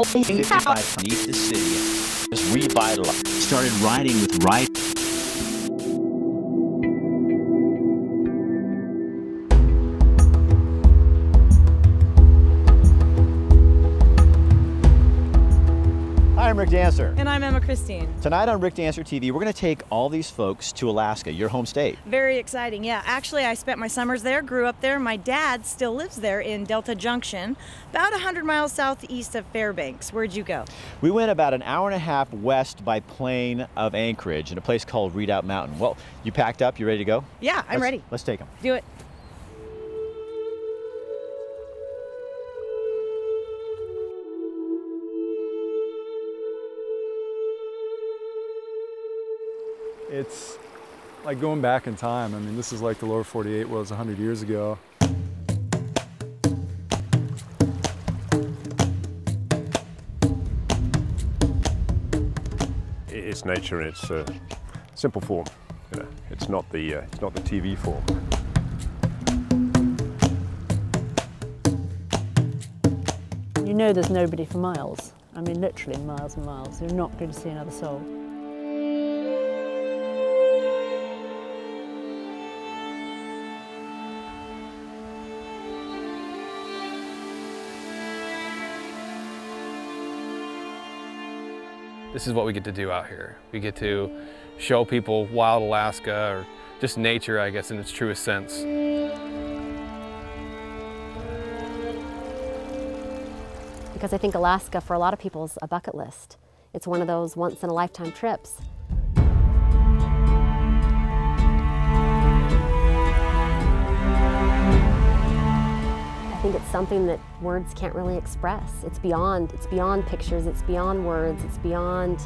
55 beneath the city, was revitalized. Started riding with ride. Hi, I'm Rick Dancer. And I'm Emma Christine. Tonight on Rick Dancer TV, we're going to take all these folks to Alaska, your home state. Very exciting, yeah. Actually, I spent my summers there, grew up there. My dad still lives there in Delta Junction, about 100 miles southeast of Fairbanks. Where'd you go? We went about an hour and a half west by plane of Anchorage in a place called Redoubt Mountain. Well, you packed up, you ready to go? Yeah, I'm ready. Let's take them. Do it. It's like going back in time. I mean, this is like the lower 48 was 100 years ago. It's nature in its simple form. You know, it's not the TV form. You know there's nobody for miles. I mean, literally miles and miles. You're not going to see another soul. This is what we get to do out here. We get to show people wild Alaska, or just nature, I guess, in its truest sense. Because I think Alaska, for a lot of people, is a bucket list. It's one of those once-in-a-lifetime trips. I think it's something that words can't really express. It's beyond pictures, it's beyond words, it's beyond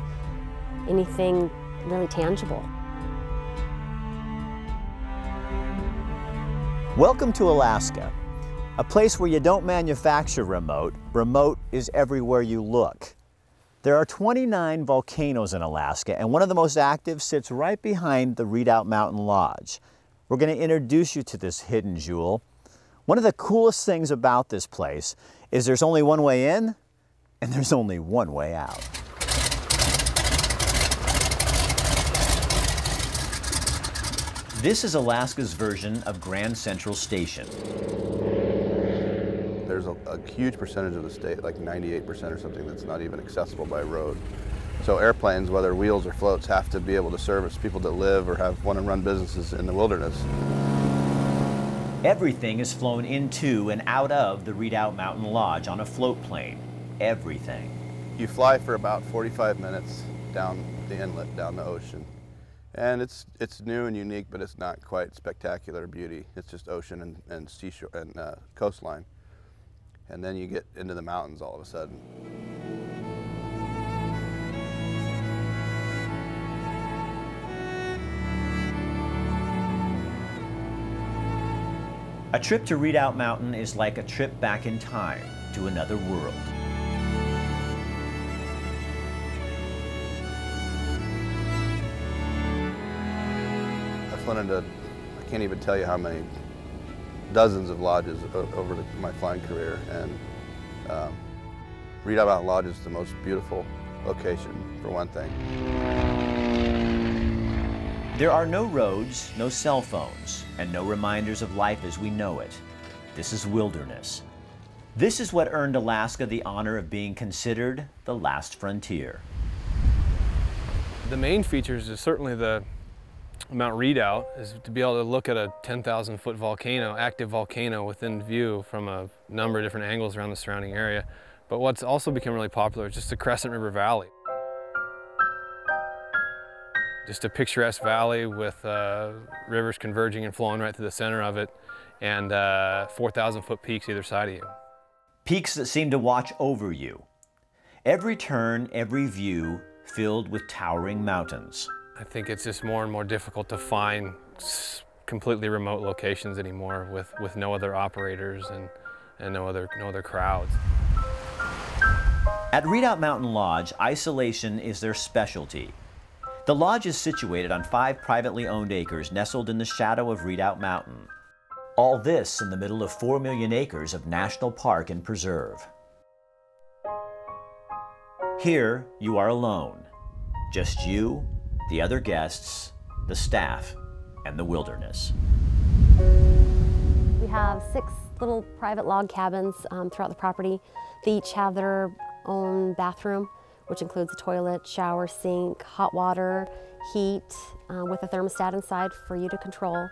anything really tangible. Welcome to Alaska, a place where you don't manufacture remote. Remote is everywhere you look. There are 29 volcanoes in Alaska, and one of the most active sits right behind the Redoubt Mountain Lodge. We're going to introduce you to this hidden jewel. One of the coolest things about this place is there's only one way in and there's only one way out. This is Alaska's version of Grand Central Station. There's a huge percentage of the state, like 98% or something, that's not even accessible by road. So airplanes, whether wheels or floats, have to be able to service people that live or want to run businesses in the wilderness. Everything is flown into and out of the Redoubt Mountain Lodge on a float plane. Everything. You fly for about 45 minutes down the inlet, down the ocean. And it's new and unique, but it's not quite spectacular beauty. It's just ocean and seashore and coastline. And then you get into the mountains all of a sudden. A trip to Redoubt Mountain is like a trip back in time to another world. I've flown into, I can't even tell you how many dozens of lodges over my flying career, and Redoubt Mountain Lodge is the most beautiful location, for one thing. There are no roads, no cell phones, and no reminders of life as we know it. This is wilderness. This is what earned Alaska the honor of being considered the last frontier. The main features is certainly the Mount Redoubt, is to be able to look at a 10,000-foot volcano, active volcano within view from a number of different angles around the surrounding area. But what's also become really popular is just the Crescent River Valley. Just a picturesque valley with rivers converging and flowing right through the center of it, and 4,000-foot peaks either side of you. Peaks that seem to watch over you. Every turn, every view filled with towering mountains. I think it's just more and more difficult to find completely remote locations anymore with no other operators and no other crowds. At Redoubt Mountain Lodge, isolation is their specialty. The lodge is situated on 5 privately owned acres nestled in the shadow of Redoubt Mountain. All this in the middle of 4 million acres of national park and preserve. Here, you are alone. Just you, the other guests, the staff, and the wilderness. We have 6 little private log cabins throughout the property. They each have their own bathroom, which includes a toilet, shower, sink, hot water, heat, with a thermostat inside for you to control.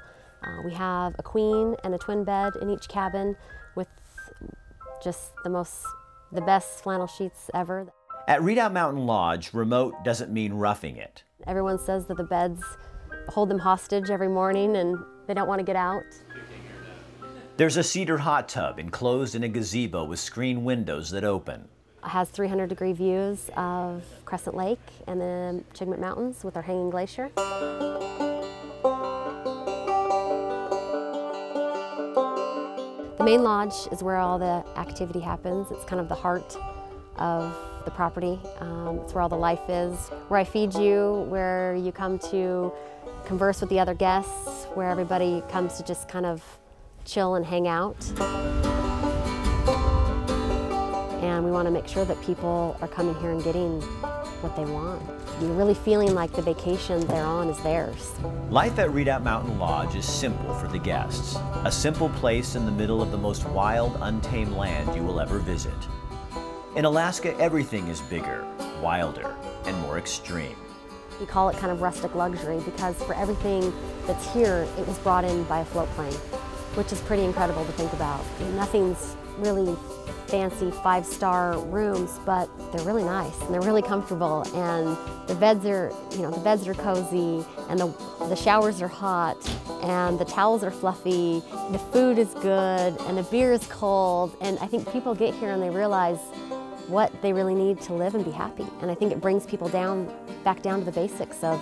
We have a queen and a twin bed in each cabin with just the best flannel sheets ever. At Redoubt Mountain Lodge, remote doesn't mean roughing it. Everyone says that the beds hold them hostage every morning and they don't want to get out. There's a cedar hot tub enclosed in a gazebo with screen windows that open. It has 300-degree views of Crescent Lake and the Chigmit Mountains with our hanging glacier. The main lodge is where all the activity happens. It's kind of the heart of the property. It's where all the life is, where I feed you, where you come to converse with the other guests, where everybody comes to just kind of chill and hang out. And we want to make sure that people are coming here and getting what they want. You're really feeling like the vacation they're on is theirs. Life at Redoubt Mountain Lodge is simple for the guests. A simple place in the middle of the most wild, untamed land you will ever visit. In Alaska, everything is bigger, wilder, and more extreme. We call it kind of rustic luxury because for everything that's here, it was brought in by a float plane, which is pretty incredible to think about. Nothing's really fancy 5-star rooms, but they're really nice and they're really comfortable, and the beds are, the beds are cozy, and the showers are hot, and the towels are fluffy, the food is good, and the beer is cold, and I think people get here and they realize what they really need to live and be happy. And I think it brings people back down to the basics of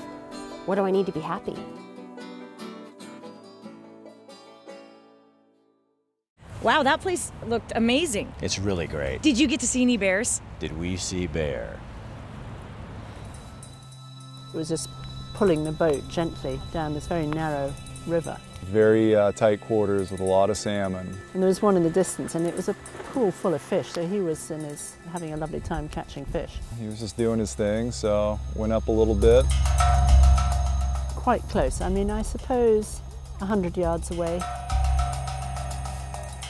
what do I need to be happy. Wow, that place looked amazing. It's really great. Did you get to see any bears? Did we see bear? It was just pulling the boat gently down this very narrow river. Very tight quarters with a lot of salmon. And there was one in the distance, and it was a pool full of fish, so he was having a lovely time catching fish. He was just doing his thing, so went up a little bit. Quite close. I mean, I suppose 100 yards away.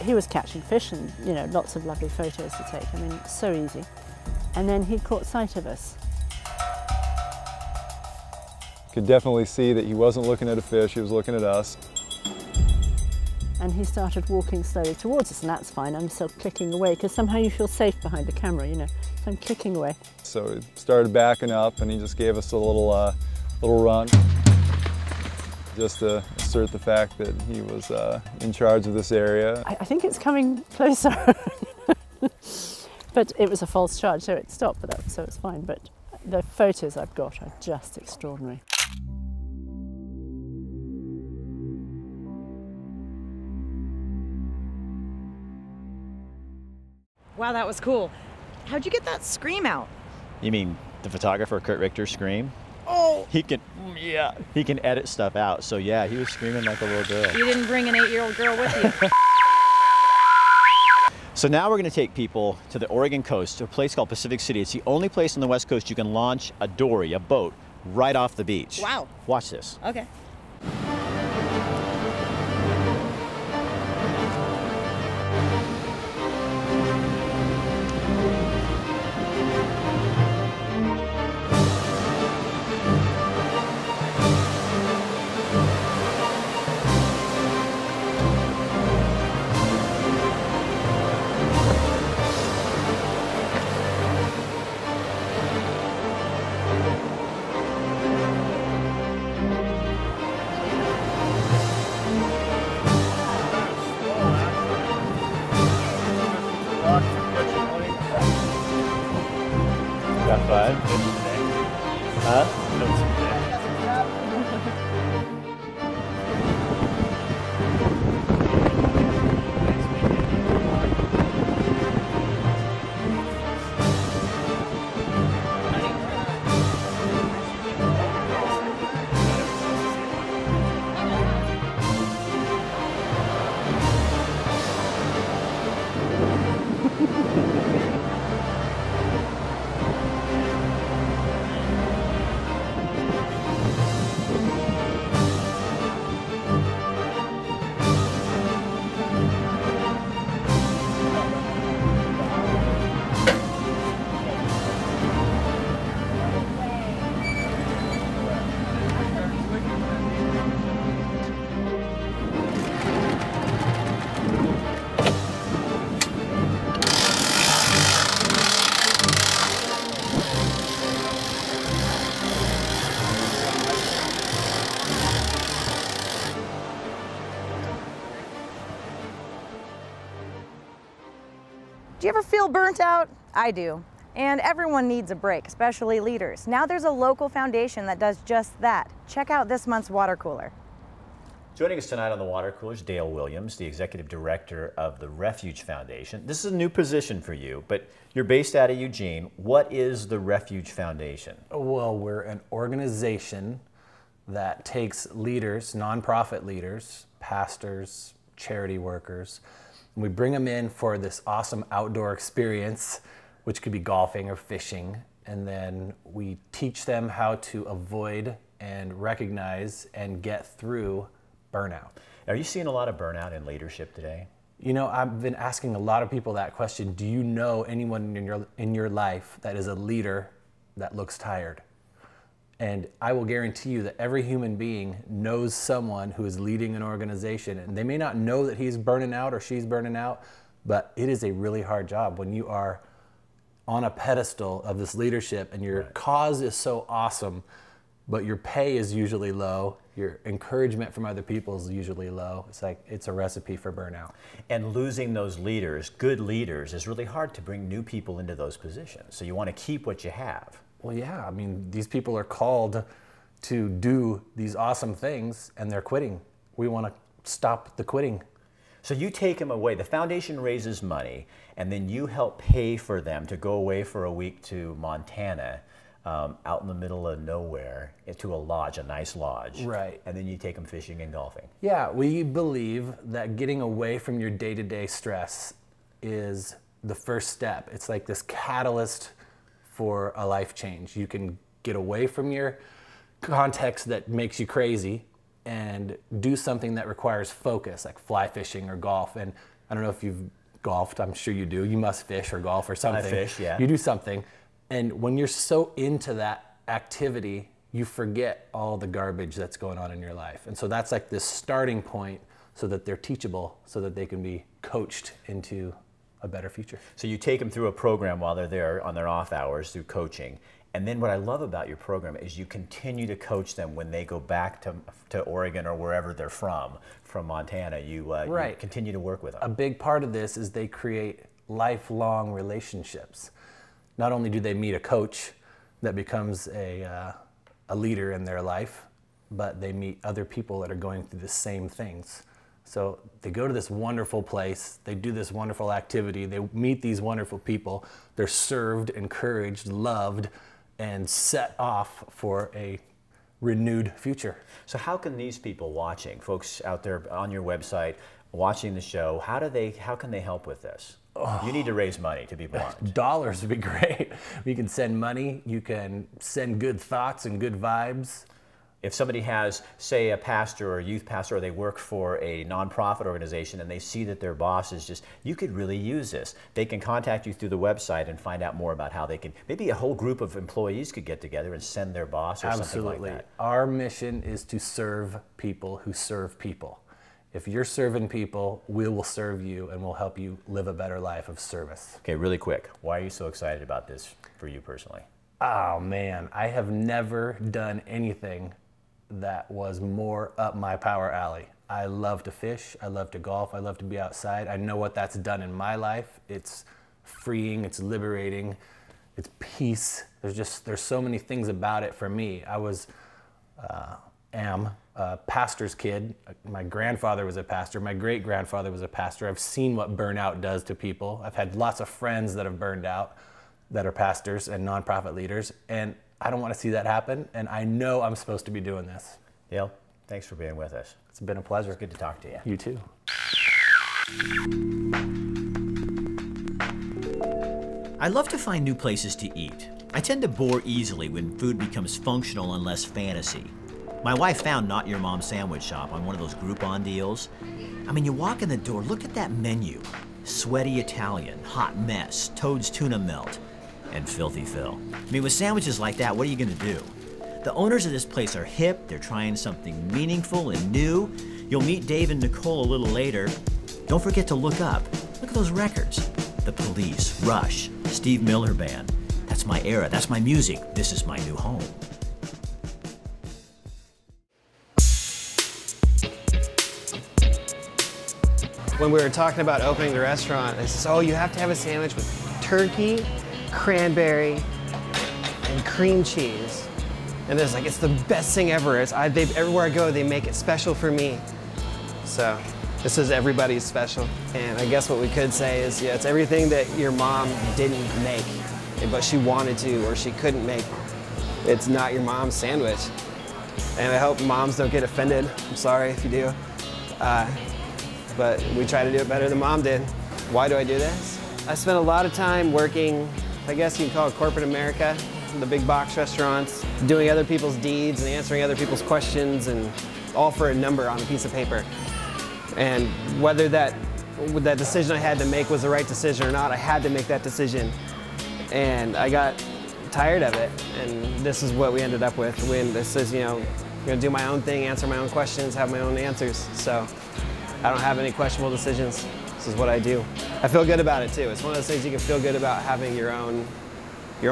He was catching fish and, lots of lovely photos to take. I mean, so easy. And then he caught sight of us. Could definitely see that he wasn't looking at a fish, he was looking at us. And he started walking slowly towards us, and that's fine. I'm still clicking away, because somehow you feel safe behind the camera, So I'm clicking away. So he started backing up, and he just gave us a little run, just to assert the fact that he was in charge of this area. I think it's coming closer. But it was a false charge, so it stopped, so it's fine. But the photos I've got are just extraordinary. Wow, that was cool. How'd you get that scream out? You mean the photographer, Kurt Richter's scream? Oh! He can edit stuff out. So yeah, he was screaming like a little girl. You didn't bring an 8-year-old girl with you. So now we're going to take people to the Oregon coast, to a place called Pacific City. It's the only place on the West Coast you can launch a dory, a boat, right off the beach. Wow. Watch this. Okay. Got 5? Huh? Do you ever feel burnt out? I do. And everyone needs a break, especially leaders. Now there's a local foundation that does just that. Check out this month's water cooler. Joining us tonight on the water cooler is Dale Williams, the executive director of the Refuge Foundation. This is a new position for you, but you're based out of Eugene. What is the Refuge Foundation? Well, we're an organization that takes leaders, nonprofit leaders, pastors, charity workers, and we bring them in for this awesome outdoor experience, which could be golfing or fishing, and then we teach them how to avoid and recognize and get through burnout. Are you seeing a lot of burnout in leadership today? You know, I've been asking a lot of people that question. Do you know anyone in your life that is a leader that looks tired? And I will guarantee you that every human being knows someone who is leading an organization, and they may not know that he's burning out or she's burning out, but it is a really hard job when you are on a pedestal of this leadership and your cause is so awesome, but your pay is usually low, your encouragement from other people is usually low. It's like, it's a recipe for burnout. And losing those leaders, good leaders, is really hard to bring new people into those positions. So you want to keep what you have. Well, yeah, I mean, these people are called to do these awesome things and they're quitting. We want to stop the quitting. So you take them away. The foundation raises money, and then you help pay for them to go away for a week to Montana, out in the middle of nowhere, to a lodge, a nice lodge. Right. And then you take them fishing and golfing. Yeah, we believe that getting away from your day-to-day stress is the first step. It's like this catalyst for a life change. You can get away from your context that makes you crazy and do something that requires focus, like fly fishing or golf. And I don't know if you've golfed, I'm sure you do. You must fish or golf or something. I fish, yeah. You do something. And when you're so into that activity, you forget all the garbage that's going on in your life. And so that's like this starting point so that they're teachable, so that they can be coached into a better future. So you take them through a program while they're there on their off hours through coaching. And then what I love about your program is you continue to coach them when they go back to Oregon or wherever they're from Montana. You continue to work with them. A big part of this is they create lifelong relationships. Not only do they meet a coach that becomes a leader in their life, but they meet other people that are going through the same things. So they go to this wonderful place, they do this wonderful activity, they meet these wonderful people, they're served, encouraged, loved, and set off for a renewed future. So how can these people watching, folks out there on your website, watching the show, how can they help with this? You need to raise money, to be blunt. Dollars would be great. You can send money, you can send good thoughts and good vibes. If somebody has, say, a pastor or a youth pastor, or they work for a nonprofit organization and they see that their boss is just, you could really use this. They can contact you through the website and find out more about how they can, maybe a whole group of employees could get together and send their boss or something like that. Our mission is to serve people who serve people. If you're serving people, we will serve you and we'll help you live a better life of service. Okay, really quick, why are you so excited about this for you personally? Oh man, I have never done anything that was more up my power alley. I love to fish, I love to golf, I love to be outside. I know what that's done in my life. It's freeing, it's liberating, it's peace. There's so many things about it for me. I am a pastor's kid. My grandfather was a pastor, my great-grandfather was a pastor. I've seen what burnout does to people. I've had lots of friends that have burned out that are pastors and nonprofit leaders, and I don't want to see that happen, and I know I'm supposed to be doing this. Dale, thanks for being with us. It's been a pleasure. It's good to talk to you. You too. I love to find new places to eat. I tend to bore easily when food becomes functional and less fantasy. My wife found Not Your Mom's Sandwich Shop on one of those Groupon deals. I mean, you walk in the door, look at that menu. Sweaty Italian, hot mess, Toad's tuna melt, and Filthy Phil. I mean, with sandwiches like that, what are you gonna do? The owners of this place are hip, they're trying something meaningful and new. You'll meet Dave and Nicole a little later. Don't forget to look up. Look at those records. The Police, Rush, Steve Miller Band. That's my era, that's my music. This is my new home. When we were talking about opening the restaurant, they said, oh, you have to have a sandwich with turkey, cranberry, and cream cheese. And it's like, it's the best thing ever. Everywhere I go, they make it special for me. So this is everybody's special. And I guess what we could say is, yeah, it's everything that your mom didn't make, but she wanted to or she couldn't make. It's not your mom's sandwich. And I hope moms don't get offended. I'm sorry if you do. But we try to do it better than Mom did. Why do I do this? I spent a lot of time working, I guess you can call it corporate America, the big box restaurants, doing other people's deeds and answering other people's questions, and all for a number on a piece of paper. And whether that decision I had to make was the right decision or not, I had to make that decision. And I got tired of it, and this is what we ended up with. This is, you know, I'm gonna do my own thing, answer my own questions, have my own answers. So I don't have any questionable decisions. This is what I do. I feel good about it too. It's one of those things you can feel good about, having your own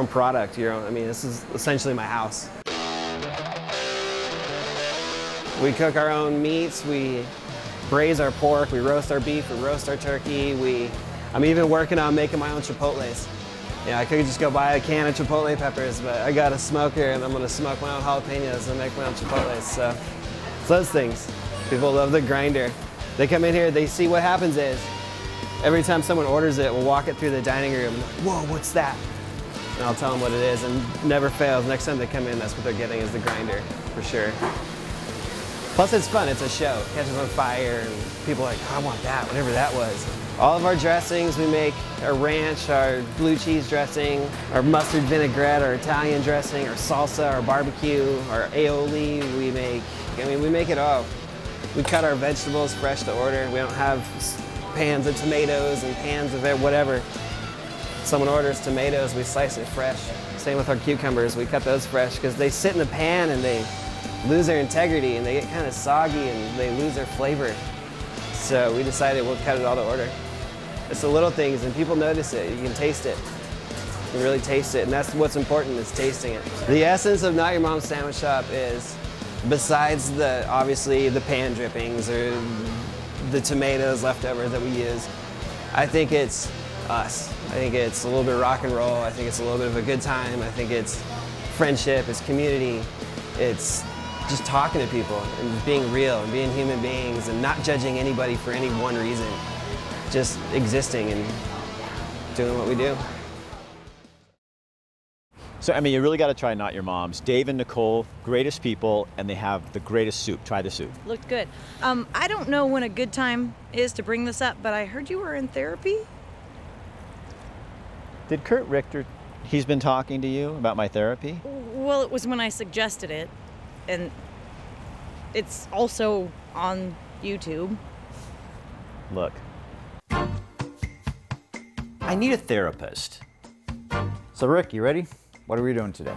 product, I mean, this is essentially my house. We cook our own meats, we braise our pork, we roast our beef, we roast our turkey. I'm even working on making my own chipotles. Yeah, I could just go buy a can of chipotle peppers, but I got a smoker and I'm gonna smoke my own jalapenos and make my own chipotles. So it's those things. People love the grinder. They come in here, they see what happens is, every time someone orders it, we'll walk it through the dining room and like, whoa, what's that? And I'll tell them what it is, and never fails. Next time they come in, that's what they're getting, is the grinder, for sure. Plus it's fun, it's a show. It catches on fire and people are like, oh, I want that, whatever that was. All of our dressings, we make our ranch, our blue cheese dressing, our mustard vinaigrette, our Italian dressing, our salsa, our barbecue, our aioli, we make it all. We cut our vegetables fresh to order. We don't have pans of tomatoes and pans of whatever. Someone orders tomatoes, we slice it fresh. Same with our cucumbers, we cut those fresh because they sit in the pan and they lose their integrity and they get kind of soggy and they lose their flavor. So we decided we'll cut it all to order. It's the little things and people notice it. You can taste it. You can really taste it, and that's what's important, is tasting it. The essence of Not Your Mom's Sandwich Shop is, besides obviously the pan drippings or the tomatoes leftovers that we use, I think it's us. I think it's a little bit of rock and roll. I think it's a little bit of a good time. I think it's friendship, it's community. It's just talking to people and being real and being human beings and not judging anybody for any one reason. Just existing and doing what we do. So, I mean, you really got to try Not Your Mom's. Dave and Nicole, greatest people, and they have the greatest soup. Try the soup. Looked good. I don't know when a good time is to bring this up, but I heard you were in therapy? Did Kurt Richter, he's been talking to you about my therapy? Well, it was when I suggested it, and it's also on YouTube. Look. I need a therapist. So Rick, you ready? What are we doing today?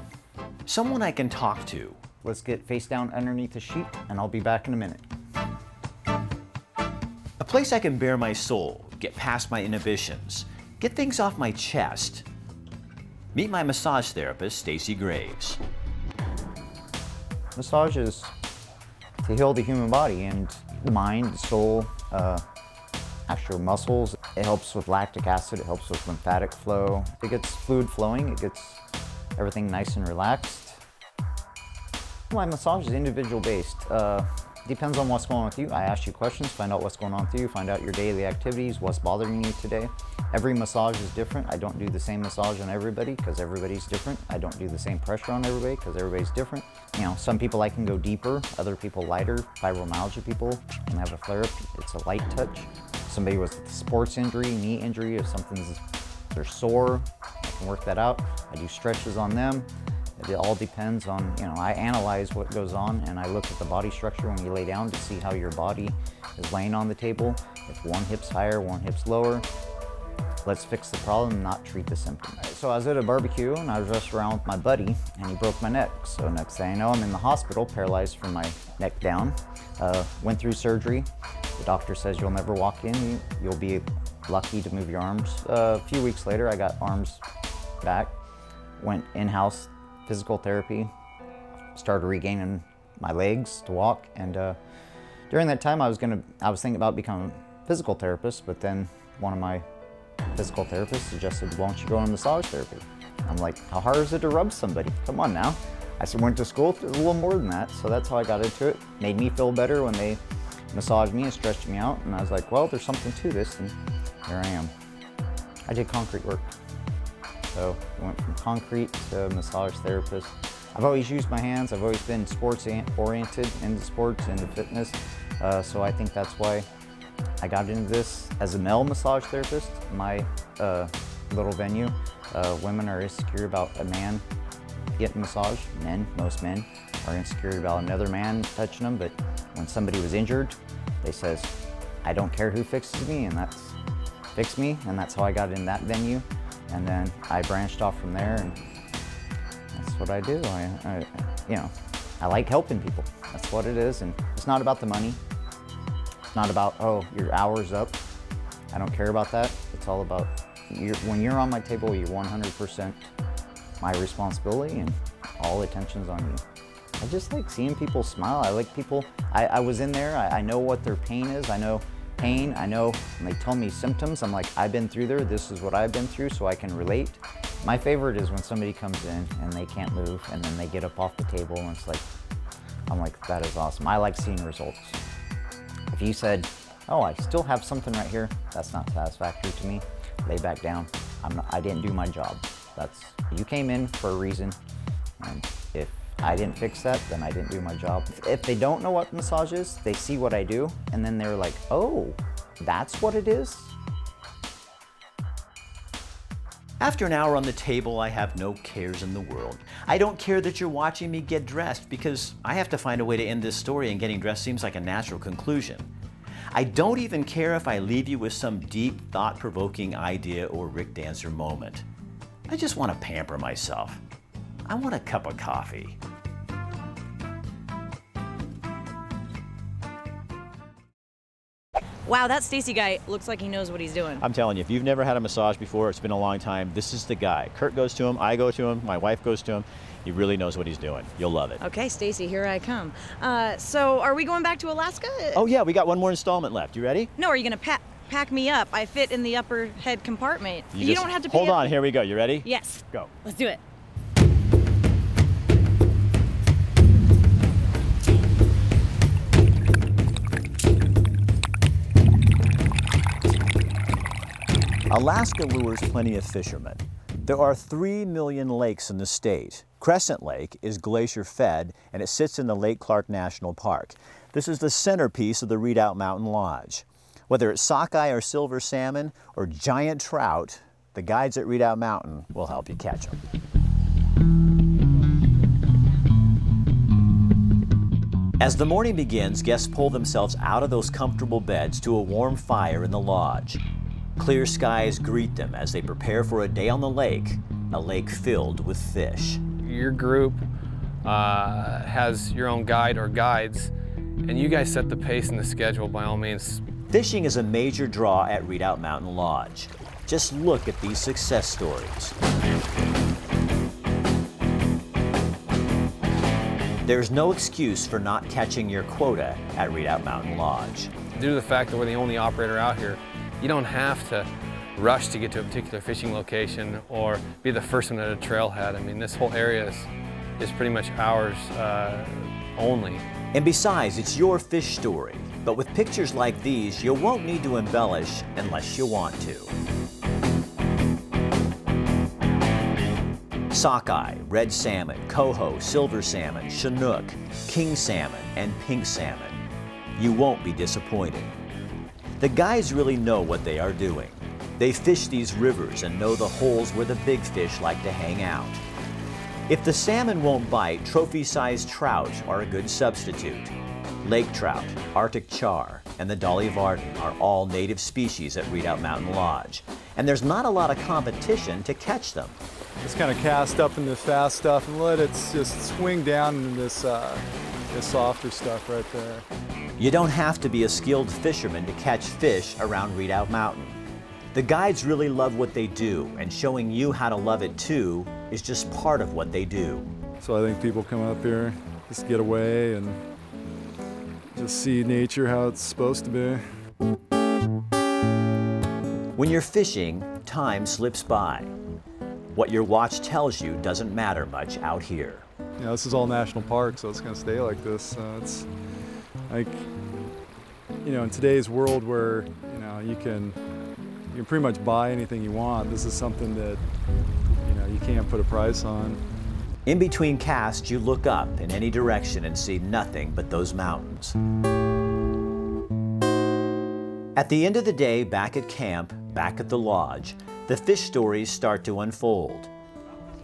Someone I can talk to. Let's get face down underneath the sheet and I'll be back in a minute. A place I can bare my soul, get past my inhibitions, get things off my chest. Meet my massage therapist, Stacy Graves. Massage is to heal the human body and the mind, the soul, actual muscles. It helps with lactic acid, it helps with lymphatic flow. It gets fluid flowing, it gets everything nice and relaxed. My massage is individual based. Depends on what's going on with you. I ask you questions, find out what's going on with you, find out your daily activities, what's bothering you today. Every massage is different. I don't do the same massage on everybody because everybody's different. I don't do the same pressure on everybody because everybody's different. You know, some people I can go deeper, other people lighter. Fibromyalgia people can have a flare-up. It's a light touch. Somebody with a sports injury, knee injury, if they're sore, I can work that out. I do stretches on them. It all depends on, you know, I analyze what goes on and I look at the body structure when you lay down to see how your body is laying on the table. If one hip's higher, one hip's lower, let's fix the problem, not treat the symptom. So I was at a barbecue and I was just around with my buddy and he broke my neck. So next thing I know, I'm in the hospital, paralyzed from my neck down. Went through surgery. The doctor says you'll never walk in, you'll be lucky to move your arms. A few weeks later, I got arms back, went in-house physical therapy, started regaining my legs to walk, and during that time I was thinking about becoming physical therapist, but then one of my physical therapists suggested, why don't you go on massage therapy? I'm like, how hard is it to rub somebody? Come on now. I said, went to school, a little more than that, so that's how I got into it. Made me feel better when they massaged me and stretched me out, and I was like, well, there's something to this, and here I am. I did concrete work. So I went from concrete to massage therapist. I've always used my hands. I've always been sports oriented, into sports, into fitness. So I think that's why I got into this. As a male massage therapist, my little venue, women are insecure about a man getting massage. Most men are insecure about another man touching them, but when somebody was injured, they says, I don't care who fixes me, and that's fix me, and that's how I got in that venue. And then I branched off from there, and that's what I do. I like helping people. That's what it is, and it's not about the money. It's not about, oh, your hour's up. I don't care about that. It's all about, when you're on my table, you're 100% my responsibility, and all attention's on you. I just like seeing people smile. I like people, I was in there, I know what their pain is. I know pain, I know when they tell me symptoms, I'm like, I've been through there, this is what I've been through, so I can relate. My favorite is when somebody comes in and they can't move, and then they get up off the table, and it's like, I'm like, that is awesome. I like seeing results. If you said, oh, I still have something right here, that's not satisfactory to me, lay back down. I didn't do my job. You came in for a reason, and if I didn't fix that, then I didn't do my job. If they don't know what massage is, they see what I do, and then they're like, oh, that's what it is? After an hour on the table, I have no cares in the world. I don't care that you're watching me get dressed, because I have to find a way to end this story, and getting dressed seems like a natural conclusion. I don't even care if I leave you with some deep, thought-provoking idea or Rick Dancer moment. I just want to pamper myself. I want a cup of coffee. Wow, that Stacy guy looks like he knows what he's doing. I'm telling you, if you've never had a massage before, it's been a long time, this is the guy. Kurt goes to him, I go to him, my wife goes to him. He really knows what he's doing. You'll love it. Okay, Stacy, here I come. So are we going back to Alaska? Oh yeah, we got one more installment left. You ready? No, are you gonna pack me up? I fit in the upper head compartment. You don't have to pay. Hold on, here we go. You ready? Yes. Go. Let's do it. Alaska lures plenty of fishermen. There are 3 million lakes in the state. Crescent Lake is glacier fed, and it sits in the Lake Clark National Park. This is the centerpiece of the Redoubt Mountain Lodge. Whether it's sockeye or silver salmon or giant trout, the guides at Redoubt Mountain will help you catch them. As the morning begins, guests pull themselves out of those comfortable beds to a warm fire in the lodge. Clear skies greet them as they prepare for a day on the lake, a lake filled with fish. Your group has your own guide or guides, and you guys set the pace and the schedule by all means. Fishing is a major draw at Redoubt Mountain Lodge. Just look at these success stories. There's no excuse for not catching your quota at Redoubt Mountain Lodge. Due to the fact that we're the only operator out here, you don't have to rush to get to a particular fishing location or be the first one at a trailhead. I mean, this whole area is pretty much ours only. And besides, it's your fish story. But with pictures like these, you won't need to embellish unless you want to. Sockeye, red salmon, coho, silver salmon, chinook, king salmon, and pink salmon. You won't be disappointed. The guides really know what they are doing. They fish these rivers and know the holes where the big fish like to hang out. If the salmon won't bite, trophy-sized trout are a good substitute. Lake trout, Arctic char, and the Dolly Varden are all native species at Redoubt Mountain Lodge. And there's not a lot of competition to catch them. Just kind of cast up in this fast stuff and let it just swing down into this softer stuff right there. You don't have to be a skilled fisherman to catch fish around Redoubt Mountain. The guides really love what they do, and showing you how to love it too is just part of what they do. So I think people come up here just to get away and just see nature how it's supposed to be. When you're fishing, time slips by. What your watch tells you doesn't matter much out here. You know, this is all national park, so it's going to stay like this. It's like, you know, in today's world where, you know, you can pretty much buy anything you want. This is something that, you know, you can't put a price on. In between casts, you look up in any direction and see nothing but those mountains. At the end of the day, back at camp, back at the lodge, the fish stories start to unfold.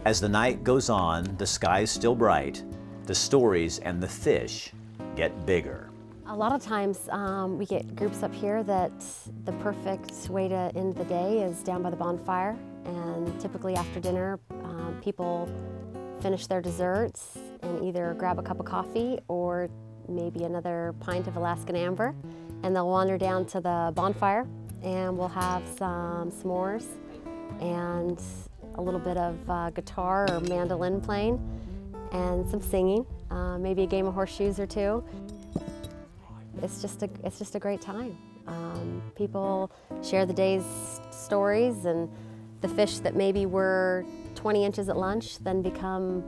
As the night goes on, the sky's still bright, the stories and the fish get bigger. A lot of times we get groups up here that the perfect way to end the day is down by the bonfire, and typically after dinner people finish their desserts and either grab a cup of coffee or maybe another pint of Alaskan Amber, and they'll wander down to the bonfire and we'll have some s'mores and a little bit of guitar or mandolin playing and some singing, maybe a game of horseshoes or two. It's just a great time. People share the day's stories, and the fish that maybe were 20 inches at lunch then become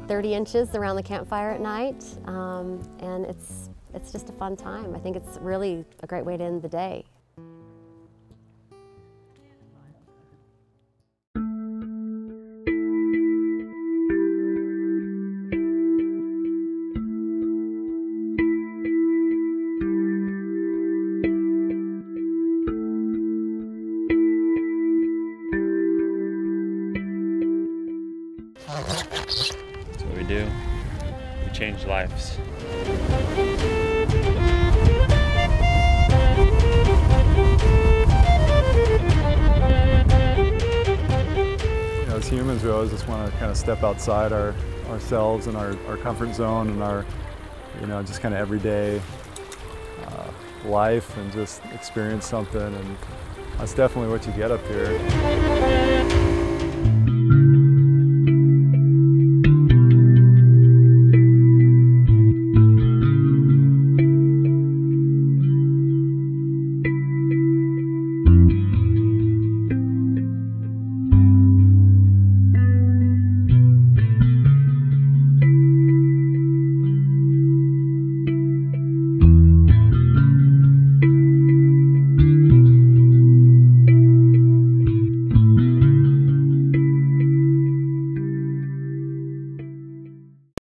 30 inches around the campfire at night, and it's just a fun time. I think it's really a great way to end the day. That's what we do. We change lives. You know, as humans, we always just want to kind of step outside ourselves and our comfort zone and our, you know, just kind of everyday life and just experience something, and that's definitely what you get up here.